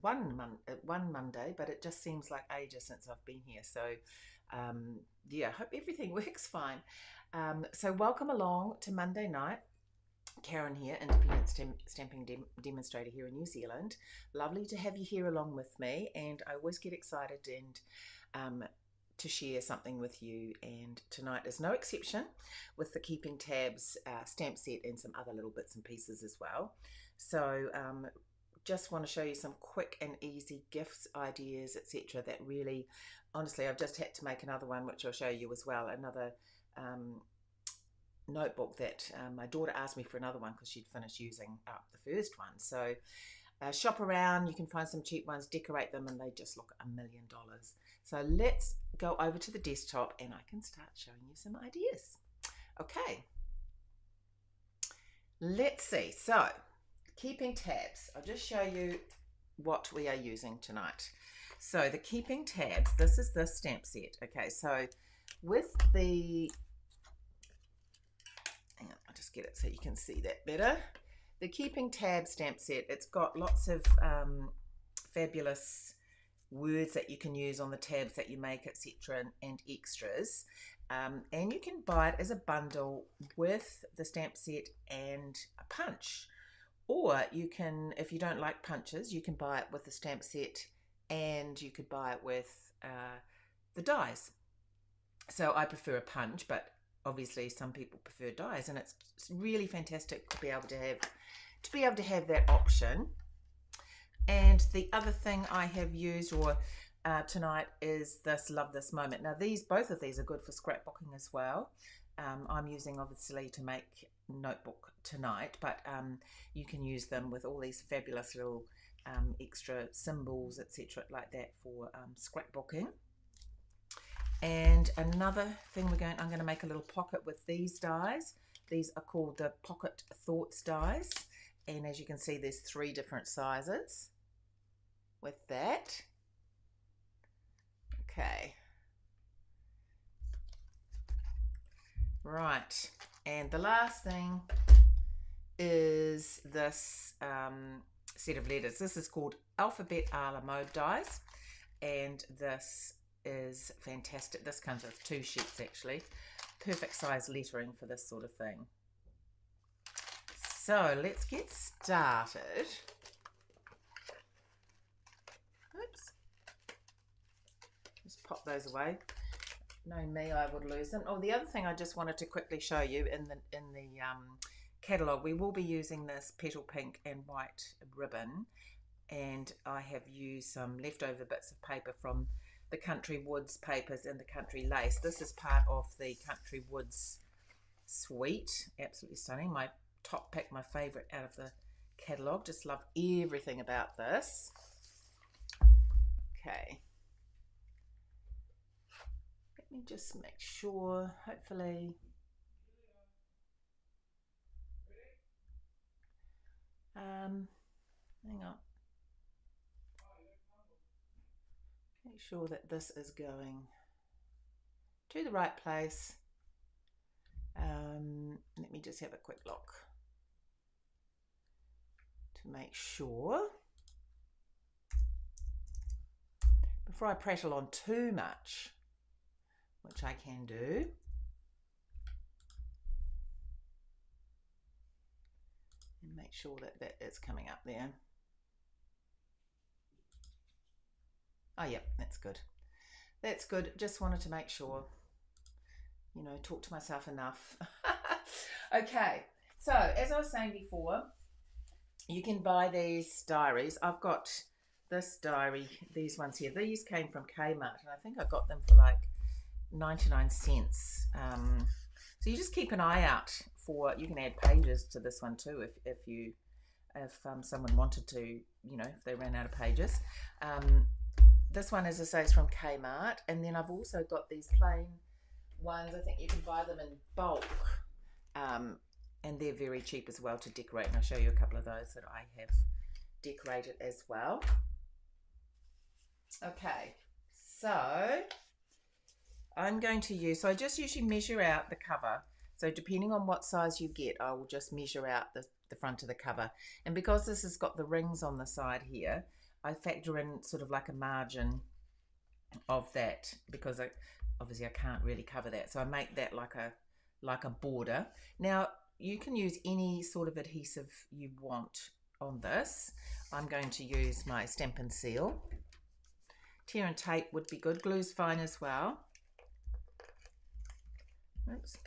one Monday, but it just seems like ages since I've been here. So, yeah, hope everything works fine. So, welcome along to Monday night. Karen here, independent stamping demonstrator here in New Zealand. Lovely to have you here along with me, and I always get excited and to share something with you. And tonight is no exception, with the Keeping Tabs stamp set and some other little bits and pieces as well. So just want to show you some quick and easy gifts ideas, etc. that really, honestly, I've just had to make another one which I'll show you as well, another notebook that my daughter asked me for another one because she'd finished using up the first one. So shop around, you can find some cheap ones, decorate them, and they just look $1,000,000. So let's go over to the desktop and I can start showing you some ideas. Okay, let's see. So Keeping Tabs, I'll just show you what we are using tonight. So the Keeping Tabs, this is the stamp set. Okay, so with the, hang on, I'll just get it so you can see that better. The Keeping Tabs stamp set, it's got lots of fabulous words that you can use on the tabs that you make, etc., and extras. And you can buy it as a bundle with the stamp set and a punch. Or you can, if you don't like punches, you can buy it with the stamp set and you could buy it with the dies. So I prefer a punch, but obviously some people prefer dies, and it's really fantastic to be able to have that option. And the other thing I have used tonight is this Love This Moment. Now both of these are good for scrapbooking as well. I'm using obviously to make notebook tonight, but you can use them with all these fabulous little extra symbols, etc., like that for scrapbooking. And another thing I'm going to make a little pocket with these dies. These are called the Pocket Thoughts dies, and as you can see, there's 3 different sizes with that. Okay. Right, and the last thing is this set of letters. This is called Alphabet a la Mode dies, and this is fantastic. This comes with 2 sheets actually. Perfect size lettering for this sort of thing. So let's get started. Oops. Just pop those away. Knowing me, I would lose them. Oh, the other thing I just wanted to quickly show you in the catalogue, we will be using this petal pink and white ribbon, and I have used some leftover bits of paper from the Country Woods papers and the Country Lace. This is part of the Country Woods suite. Absolutely stunning. My top pick, my favourite out of the catalogue. Just love everything about this. Okay. Let me just make sure, hopefully. Hang on. Make sure that this is going to the right place. Let me just have a quick look to make sure before I prattle on too much, which I can do. And make sure that that is coming up there. Oh, yeah, that's good. That's good. Just wanted to make sure, you know, talk to myself enough. Okay, so as I was saying before, you can buy these diaries. I've got this diary, these ones here. These came from Kmart, and I think I got them for like 99 cents. So you just keep an eye out for, you can add pages to this one too if someone wanted to, you know, if they ran out of pages. This one, as I say, is from Kmart, and then I've also got these plain ones. I think you can buy them in bulk, and they're very cheap as well to decorate, and I'll show you a couple of those that I have decorated as well. Okay, so I'm going to use, so I just usually measure out the cover. So depending on what size you get, I will just measure out the front of the cover. And because this has got the rings on the side here, I factor in sort of like a margin of that, because obviously I can't really cover that, so I make that like a border. Now you can use any sort of adhesive you want on this. I'm going to use my Stamp and Seal. Tear and tape would be good. Glue's fine as well. Oops.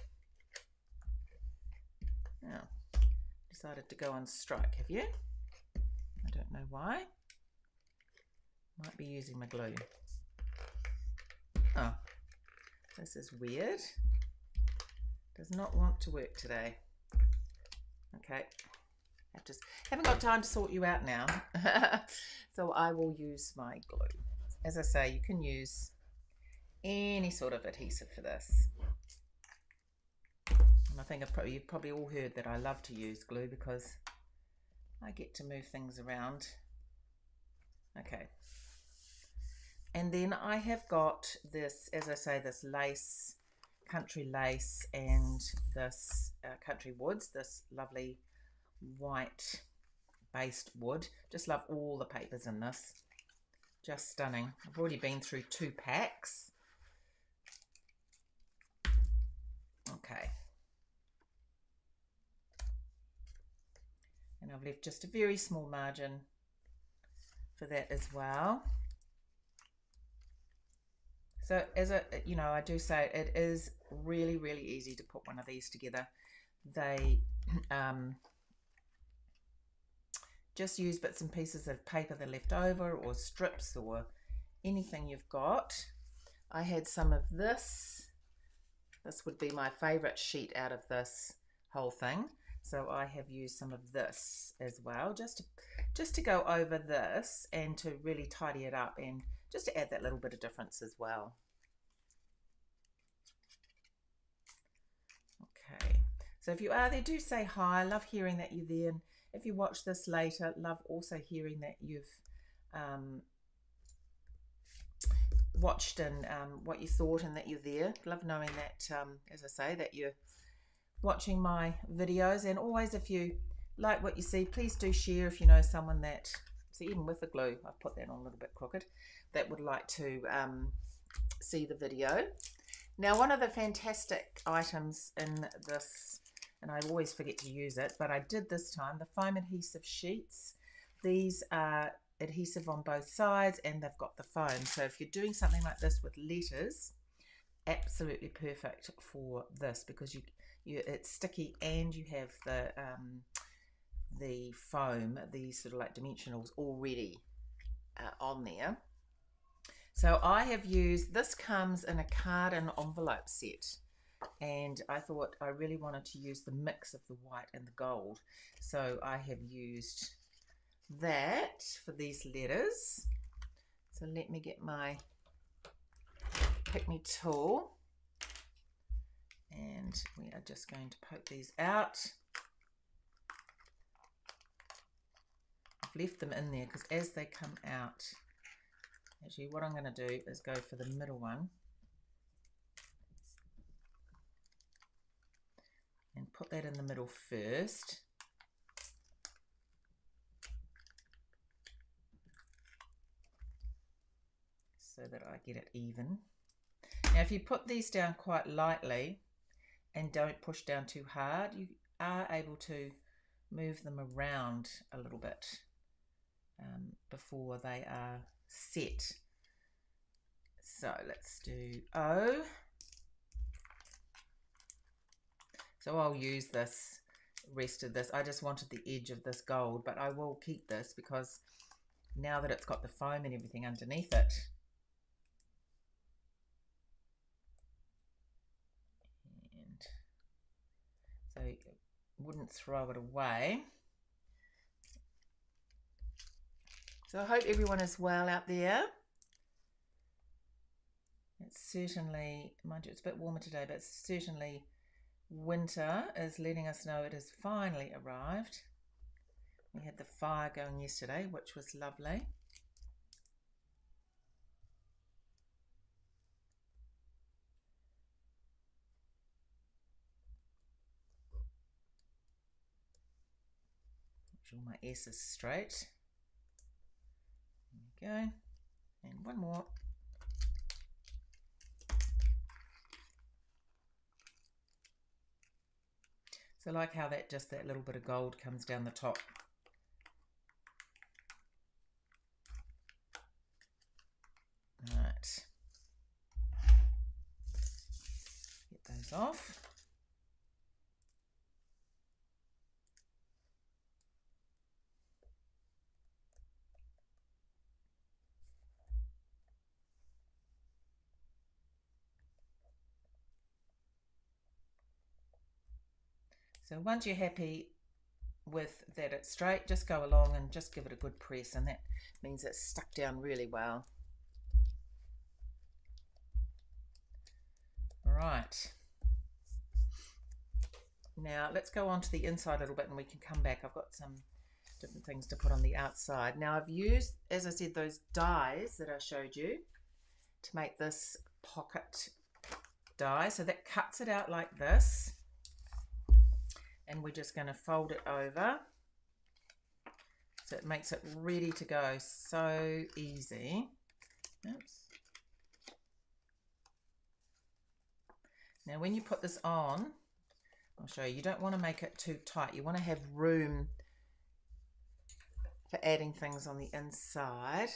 Now, decided to go on strike, have you? I don't know why. Might be using my glue. Oh, this is weird. Does not want to work today. Okay, haven't got time to sort you out now. So I will use my glue. As I say, you can use any sort of adhesive for this. And I think you've probably all heard that I love to use glue because I get to move things around. Okay. And then I have got this, as I say, this lace, country lace, and this country woods, this lovely white based wood. Just love all the papers in this. Just stunning. I've already been through 2 packs. Okay. And I've left just a very small margin for that as well. So I do say it is really, really easy to put one of these together. They just use bits and pieces of paper that are left over, or strips, or anything you've got. I had some of this. This would be my favorite sheet out of this whole thing. So I have used some of this as well, just to go over this and to really tidy it up, and just to add that little bit of difference as well. Okay, so if you are there, do say hi. I love hearing that you're there. And if you watch this later, love also hearing that you've watched and what you thought, and that you're there. Love knowing that, as I say, that you're watching my videos. And always, if you like what you see, please do share if you know someone that, see, even with the glue, I've put that on a little bit crooked, that would like to see the video. Now, one of the fantastic items in this, and I always forget to use it, but I did this time, the foam adhesive sheets. These are adhesive on both sides, and they've got the foam. So if you're doing something like this with letters, absolutely perfect for this, because it's sticky, and you have the foam, these sort of like dimensionals already on there. So I have used, this comes in a card and envelope set, and I thought I really wanted to use the mix of the white and the gold, so I have used that for these letters. So let me get my Pick Me tool, and we are just going to poke these out. I've left them in there because as they come out, actually what I'm going to do is go for the middle one and put that in the middle first. So that I get it even. Now if you put these down quite lightly and don't push down too hard, you are able to move them around a little bit before they are set. So let's do O. So I'll use this rest of this. I just wanted the edge of this gold, but I will keep this because now that it's got the foam and everything underneath it, and so you wouldn't throw it away. So I hope everyone is well out there. It's certainly, mind you, it's a bit warmer today, but certainly winter is letting us know it has finally arrived. We had the fire going yesterday, which was lovely. Make sure my S is straight. we go. And one more. So I like how that little bit of gold comes down the top. Right. Get those off. So once you're happy with that it's straight, just go along and just give it a good press, and that means it's stuck down really well. Right. Now let's go on to the inside a little bit and we can come back. I've got some different things to put on the outside. Now I've used, as I said, those dies that I showed you to make this pocket die. So that cuts it out like this. And we're just going to fold it over so it makes it ready to go. So easy. Oops. Now when you put this on, I'll show you, you don't want to make it too tight. You want to have room for adding things on the inside.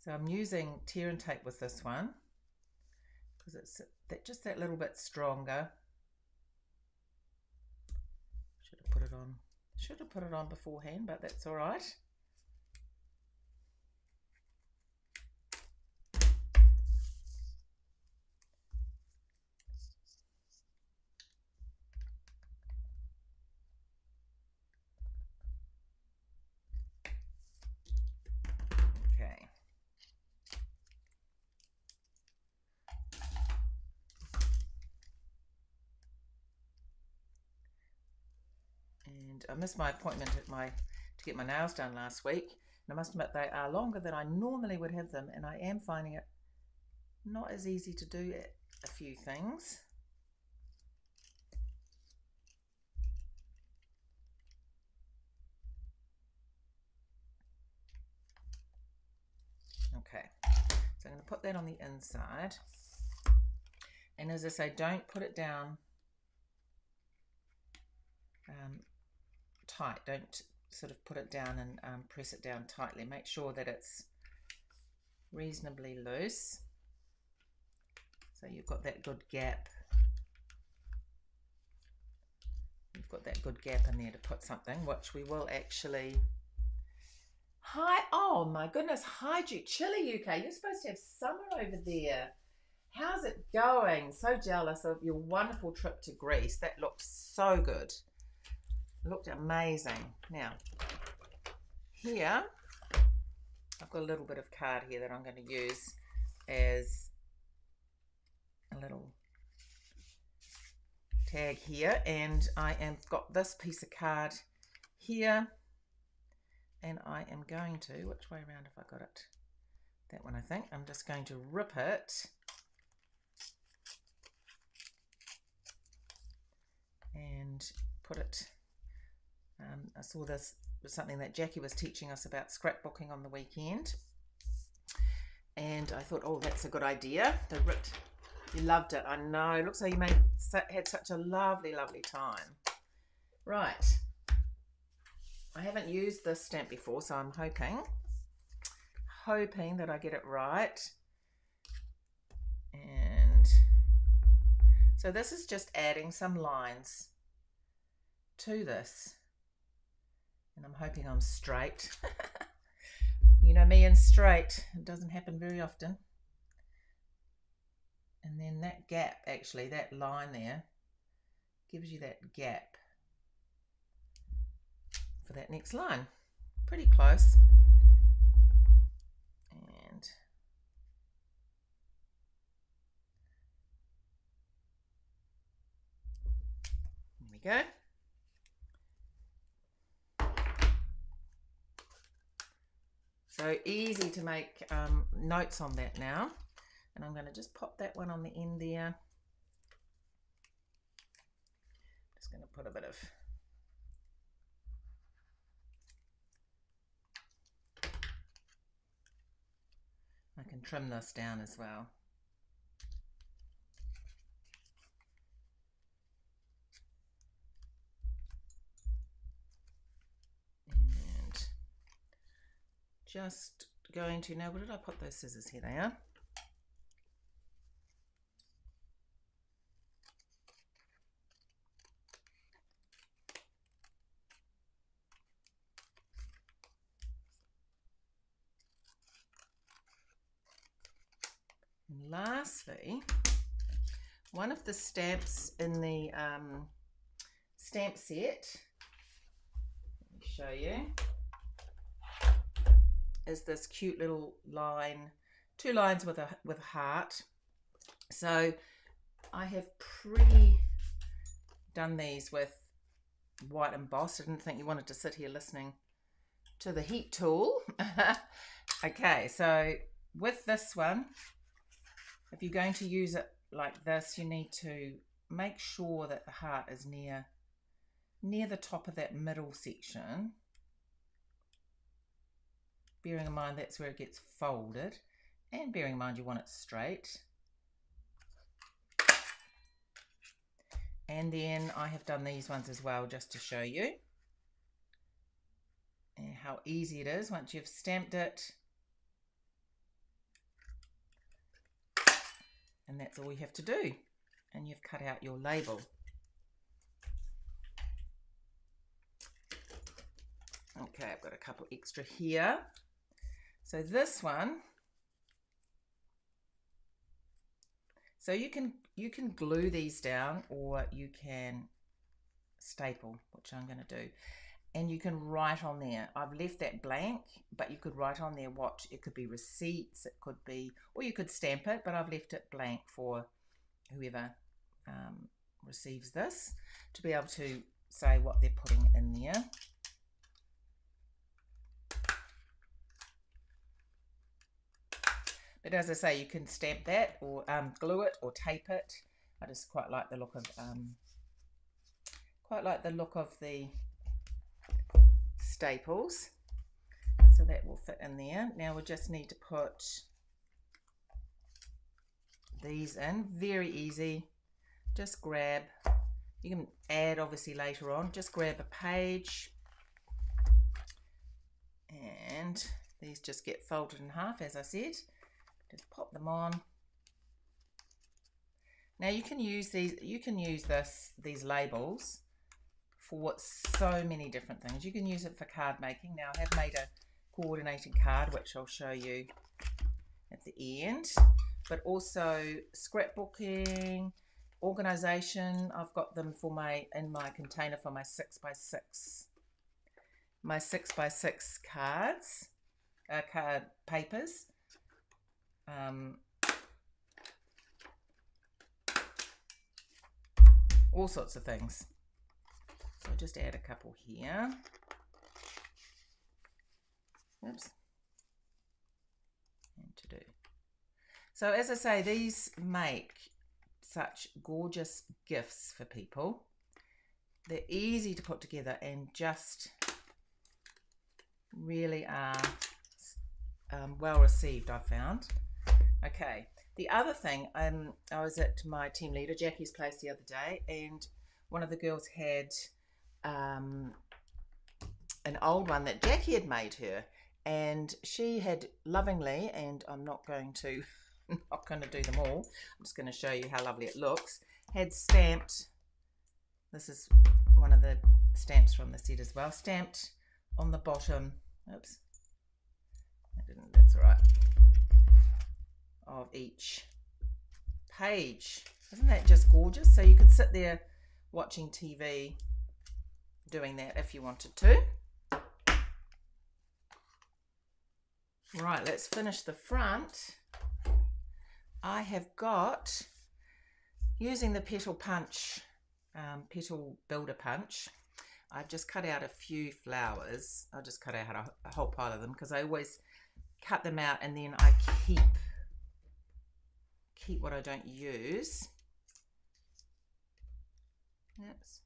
So I'm using tear and tape with this one because it's just that little bit stronger. Should have put it on. Should have put it on beforehand, but that's all right. Okay. And I missed my appointment at to get my nails done last week. And I must admit they are longer than I normally would have them, and I am finding it not as easy to do a few things. Okay, so I'm going to put that on the inside. And as I say, don't put it down tight. Don't sort of put it down and press it down tightly. Make sure that it's reasonably loose. So you've got that good gap. You've got that good gap in there to put something, which we will actually... Hi, oh my goodness, hi Chile UK. You're supposed to have summer over there. How's it going? So jealous of your wonderful trip to Greece. That looked so good. It looked amazing. Now, here, I've got a little bit of card here that I'm going to use as a little tag here. And I am got this piece of card here. And I am going to, which way around have I got it? That one, I think. I'm just going to rip it. And put it, I saw this was something that Jackie was teaching us about scrapbooking on the weekend. And I thought, oh, that's a good idea. The ripped, you loved it. I know, it looks like you had such a lovely, lovely time. Right. I haven't used this stamp before, so I'm hoping that I get it right. And so this is just adding some lines to this. And I'm hoping I'm straight. You know me and straight. It doesn't happen very often. And then that gap, actually, that line there, gives you that gap for that next line. Pretty close. And there we go. So easy to make notes on that now. And I'm going to just pop that one on the end there. Just going to put a bit of I can trim this down as well. And just going to, now where did I put those scissors? Here they are. And lastly, one of the stamps in the stamp set, let me show you, is this cute little line, 2 lines with a heart. So I have done these with white embossed. I didn't think you wanted to sit here listening to the heat tool. Okay, so with this one, if you're going to use it like this, you need to make sure that the heart is near the top of that middle section. Bearing in mind that's where it gets folded, and bearing in mind you want it straight. And then I have done these ones as well, just to show you how easy it is once you've stamped it. And that's all you have to do. And you've cut out your label. Okay, I've got a couple extra here. So this one, so you can glue these down, or you can staple, which I'm going to do. And you can write on there. I've left that blank, but you could write on there what it could be, receipts, it could be, or you could stamp it, but I've left it blank for whoever receives this to be able to say what they're putting in there. But as I say, you can stamp that or glue it or tape it. I just quite like the look of the staples. So that will fit in there. Now we just need to put these in. Very easy. Just grab, you can add obviously later on, just grab a page, and these just get folded in half, as I said. Just pop them on. Now you can use these, these labels for so many different things. You can use it for card making. Now I have made a coordinating card, which I'll show you at the end, but also scrapbooking, organization. I've got them for in my container for my 6x6 cards, card papers. All sorts of things. So I'll just add a couple here. Oops. And to do. So as I say, these make such gorgeous gifts for people. They're easy to put together and just really are well received, I've found. Okay, the other thing, I was at my team leader Jackie's place the other day, and one of the girls had an old one that Jackie had made her, and she had lovingly, and I'm not going to do them all, I'm just going to show you how lovely it looks, had stamped, this is one of the stamps from the set as well, stamped on the bottom, oops, that's all right, of each page. Isn't that just gorgeous? So you could sit there watching TV doing that if you wanted to. Right, let's finish the front. I have got, using the petal punch, petal builder punch, I've just cut out a few flowers. I'll just cut out a whole pile of them because I always cut them out, and then I keep what I don't use. Oops.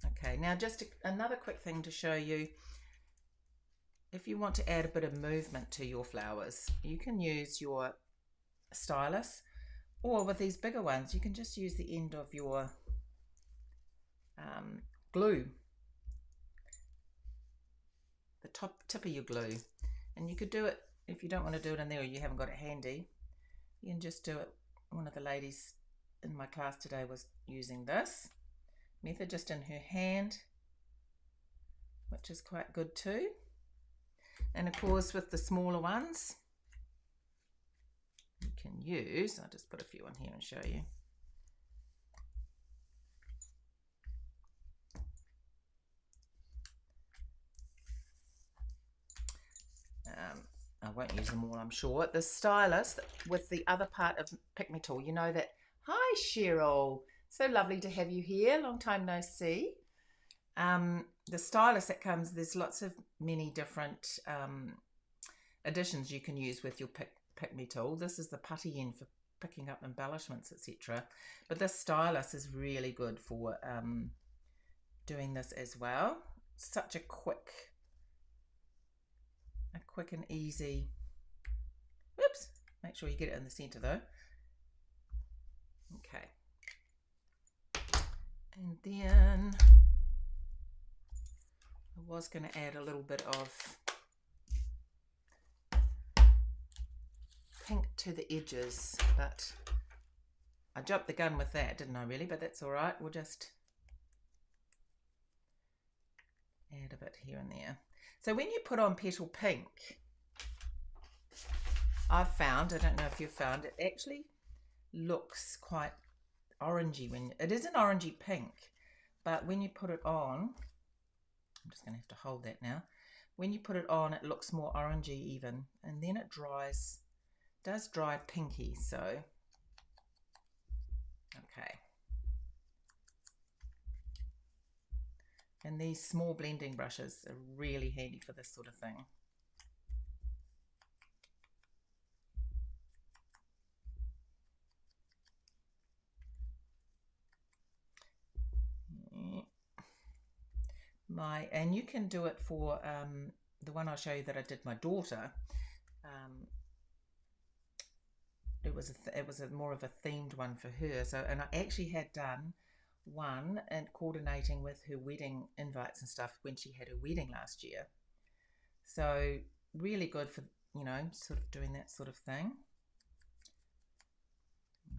Okay, now just another quick thing to show you. If you want to add a bit of movement to your flowers, you can use your stylus, or with these bigger ones, you can just use the end of your glue, the tip of your glue. And you could do it, if you don't want to do it in there or you haven't got it handy, you can just do it. One of the ladies in my class today was using this method just in her hand, which is quite good too. And of course with the smaller ones you can use, I'll just put a few on here and show you. I won't use them all, I'm sure. The stylus with the other part of Pick Me Tool, you know that. Hi Cheryl, so lovely to have you here, long time no see. The stylus that comes, there's lots of many different additions you can use with your Pick Me Tool. This is the putty end for picking up embellishments, etc. But this stylus is really good for doing this as well. Such a quick and easy. Whoops, make sure you get it in the center though. Okay, and then I was going to add a little bit of pink to the edges, but I jumped the gun with that, didn't I really? But that's all right, we'll just add a bit here and there. So when you put on petal pink, I've found, I don't know if you've found, it actually looks quite orangey. When it is an orangey pink, but when you put it on, I'm just going to have to hold that now. When you put it on, it looks more orangey even, and then it dries, does dry pinky. So okay, and these small blending brushes are really handy for this sort of thing. And you can do it for the one I'll show you that I did my daughter. It was more of a themed one for her. So, and I actually had done one and coordinating with her wedding invites and stuff when she had her wedding last year. So really good for, you know, sort of doing that sort of thing.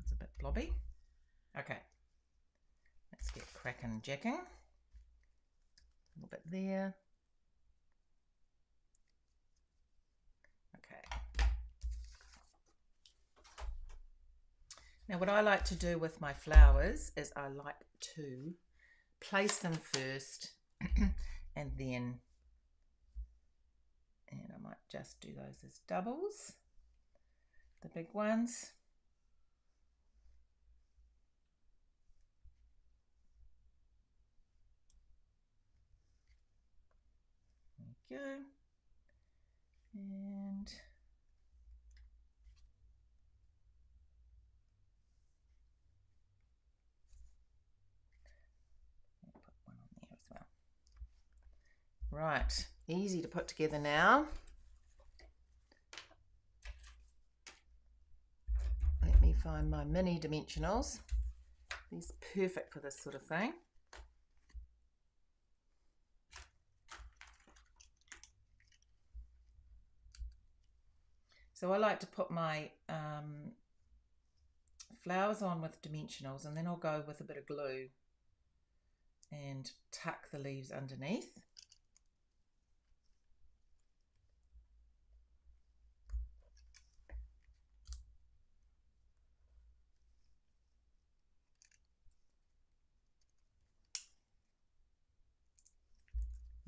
It's a bit blobby. Okay, let's get cracking jacking. A little bit there. Okay. Now what I like to do with my flowers is I like to place them first and then, and I might just do those as doubles, the big ones. There we go. And put one on there as well. Right, easy to put together now. Let me find my mini dimensionals. These are perfect for this sort of thing. So I like to put my flowers on with dimensionals, and then I'll go with a bit of glue and tuck the leaves underneath.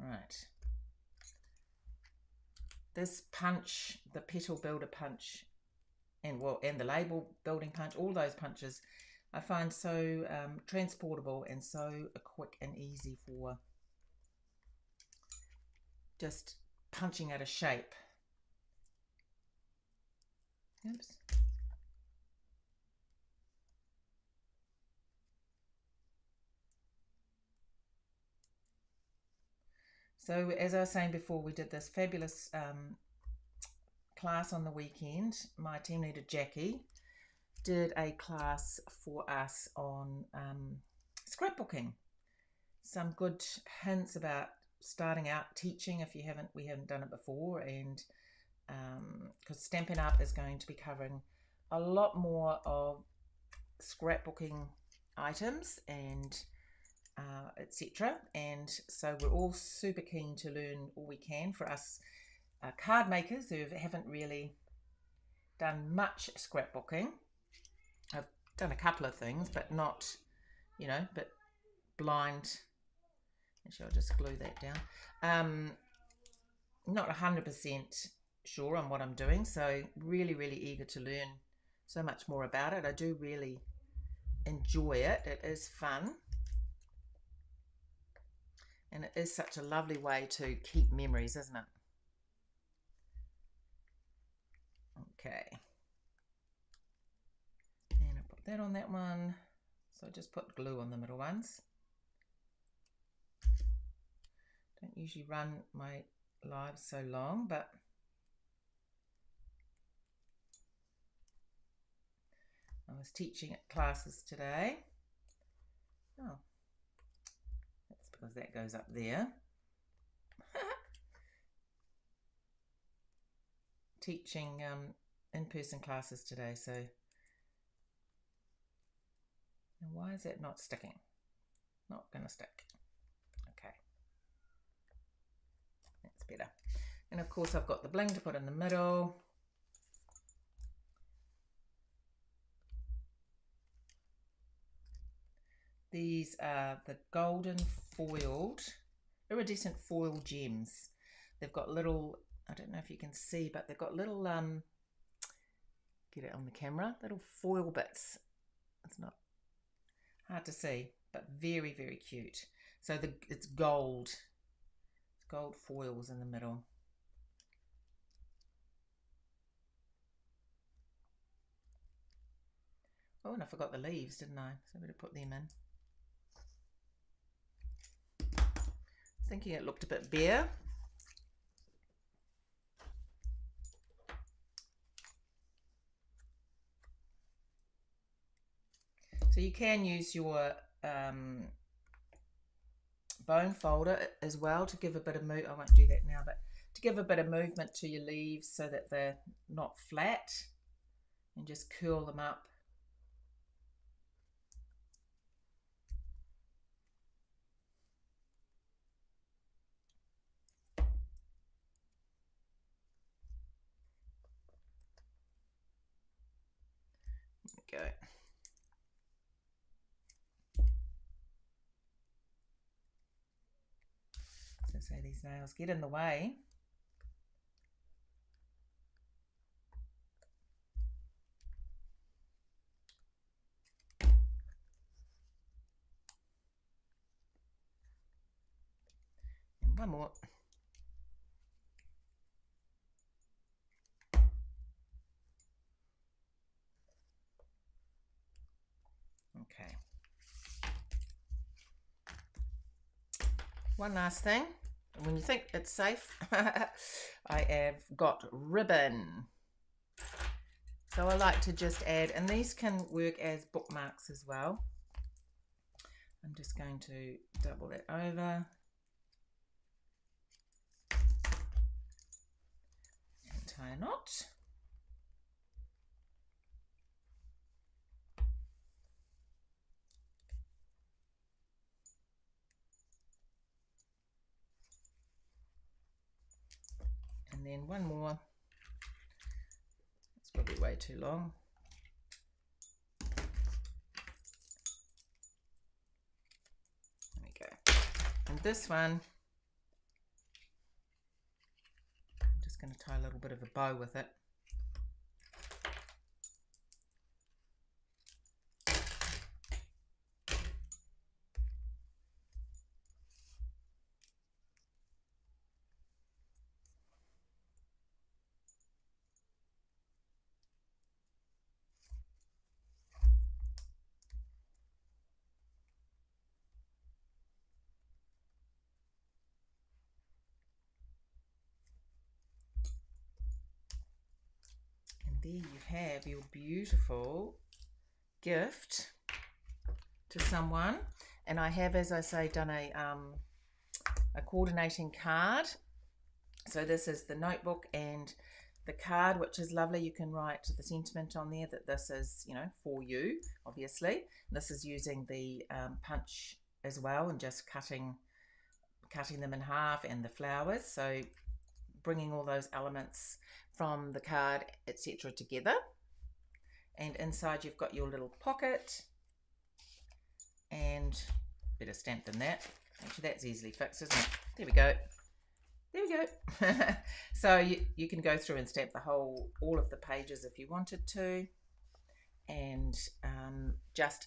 Right. This punch, the petal builder punch, and the label building punch, all those punches I find so transportable and so quick and easy for just punching out a shape. Oops. So as I was saying before, we did this fabulous class on the weekend. My team leader Jackie did a class for us on scrapbooking. Some good hints about starting out teaching if we haven't done it before, and because Stampin' Up is going to be covering a lot more of scrapbooking items and etc. And so we're all super keen to learn all we can. For us card makers who haven't really done much scrapbooking, I've done a couple of things, but not, but blind. Actually, I'll just glue that down. Not 100% sure on what I'm doing, so really, really eager to learn so much more about it. I do really enjoy it. It is fun. And it is such a lovely way to keep memories, isn't it? Okay. And I put that on that one. So I just put glue on the middle ones. Don't usually run my lives so long, but I was teaching at classes today. Oh, that's because that goes up there. Teaching in-person classes today, so and why is that not sticking? Not gonna stick. Okay, that's better. And of course I've got the bling to put in the middle. These are the golden foiled, iridescent foil gems. They've got little, I don't know if you can see, but they've got little, get it on the camera, little foil bits. It's not hard to see, but very, very cute. So it's gold. It's gold foils in the middle. Oh, and I forgot the leaves, didn't I? So I better put them in. Thinking it looked a bit bare. So you can use your bone folder as well to give a bit of movement. I won't do that now, but to give a bit of movement to your leaves so that they're not flat, and just curl them up. There we go. So say these nails get in the way. And one more. Okay. One last thing. When you think it's safe, I have got ribbon. So I like to just add, and these can work as bookmarks as well. I'm just going to double that over. And tie a knot. And then one more. It's probably way too long. There we go. And this one, I'm just going to tie a little bit of a bow with it. there you have your beautiful gift to someone. And I have, as I say, done a coordinating card. So this is the notebook and the card, which is lovely. You can write the sentiment on there that this is, you know, for you, obviously. This is using the punch as well, and just cutting them in half, and the flowers. So bringing all those elements from the card, etc., together. And inside you've got your little pocket, and better stamp than that. Actually, that's easily fixed, isn't it? There we go. There we go. So you can go through and stamp all of the pages if you wanted to. And just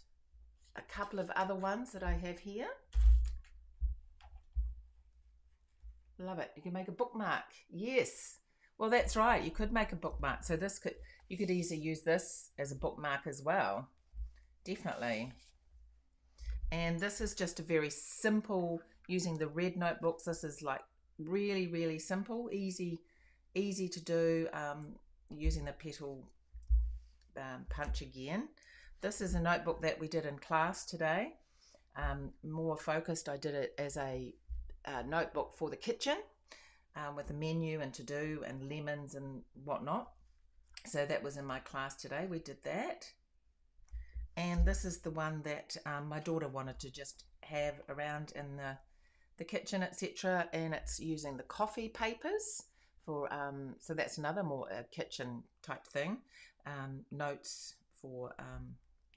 a couple of other ones that I have here. Love it. You can make a bookmark. Yes. Well, that's right. You could make a bookmark. So you could easily use this as a bookmark as well. Definitely. And this is just a very simple, using the red notebooks. This is like really, really simple, easy to do, using the petal punch again. This is a notebook that we did in class today. More focused, I did it as a notebook for the kitchen, with a menu and to do and lemons and whatnot. So that was in my class today. We did that. And this is the one that my daughter wanted to just have around in the kitchen, etc. And it's using the coffee papers for, so that's another more kitchen type thing. Notes for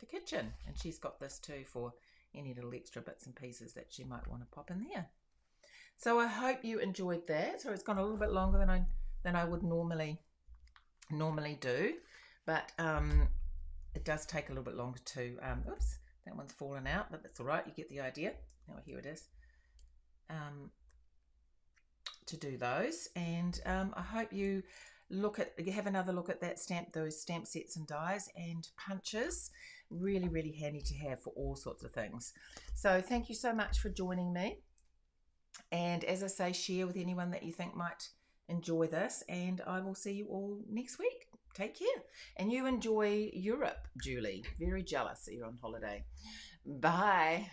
the kitchen. And she's got this too for any little extra bits and pieces that she might want to pop in there. So I hope you enjoyed that. So it's gone a little bit longer than I would normally do, but it does take a little bit longer to, oops, that one's fallen out, but that's all right. You get the idea. Now here it is. To do those, and I hope you have another look at those stamp sets and dies and punches. Really, really handy to have for all sorts of things. So thank you so much for joining me. And as I say, share with anyone that you think might enjoy this, and I will see you all next week. Take care. And you enjoy Europe, Julie. Very jealous that you're on holiday. Bye.